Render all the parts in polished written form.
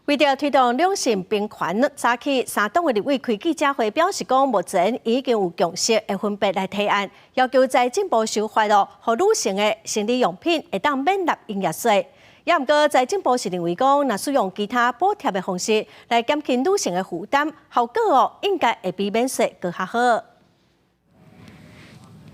为了推动两性平权，早起3党的立委开记者会，表示讲目前已经有共识，会分别来提案，要求在进步修法咯，让女性的生理用品会当免纳营业税。也毋过，在进步是认为讲，若使用其他补贴的方式来减轻女性的负担，效果应该会比免税更较好。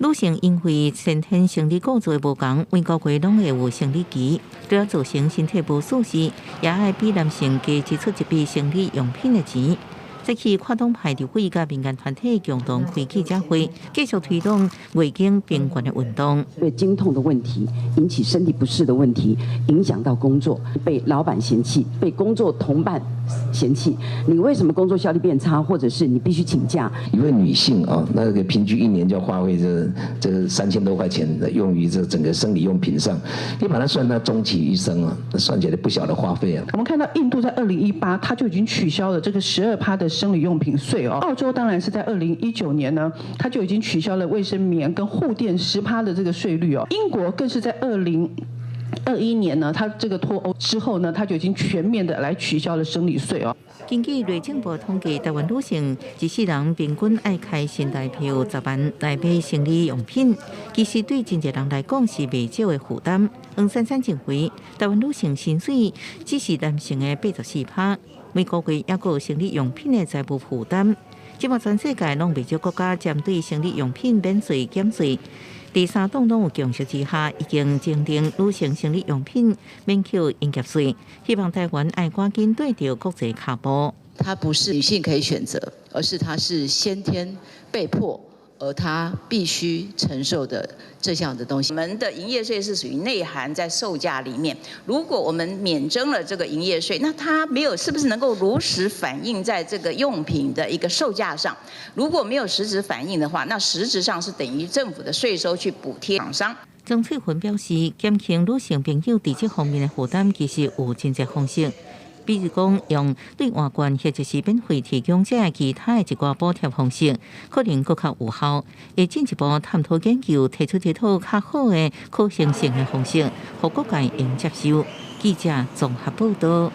女性因为先天生理构造无同，每个月拢会有生理期，对要造成身体不舒适，也爱比男性加支出一笔生理用品的钱。这起跨党派立委甲民间团体共同开记者会，继续推动月经平权的运动。对经痛的问题，引起身体不适的问题，影响到工作，被老板嫌弃，被工作同伴嫌弃，你为什么工作效率变差，或者是你必须请假？一位女性啊，那个平均1年就要花费这3000多块钱用于这整个生理用品上，你把它算到终其一生啊，算起来不小的花费啊。我们看到印度在2018，它就已经取消了这个12%的生理用品税哦。澳洲当然是在2019年呢，它就已经取消了卫生棉跟护垫10%的这个税率哦。英国更是在2021年呢，它这个脱欧之后呢，它就已经全面的来取消了生理税哦。根据内政部统计，台湾女性一世人平均爱开新台票10万来买生理用品，其实对真侪人来讲是未少的负担。黄珊珊认为，台湾女性薪水只是男性的84%，每个月也有生理用品的财务负担。即马全世界拢未少国家针对生理用品免税减税。第三党拢有共识之下，已经订定女性生理用品免扣营业税，希望台湾爱赶紧对着国际脚步。它不是女性可以选择，而是它是先天被迫，而她必须承受的这项的东西。我们的营业税是属于内含在售价里面，如果我们免征了这个营业税，那它没有是不是能够如实反映在这个用品的一个售价上？如果没有实质反映的话，那实质上是等于政府的税收去补贴厂商。曾翠云表示，减轻女性朋友在这方面的负担，其实有真侪方式。比如讲，用对外关或者是免费提供者其他的一寡补贴方式，可能更较有效。会进一步探讨研究，提出一套较好的可行性的方式，让各界应接受。记者综合报道。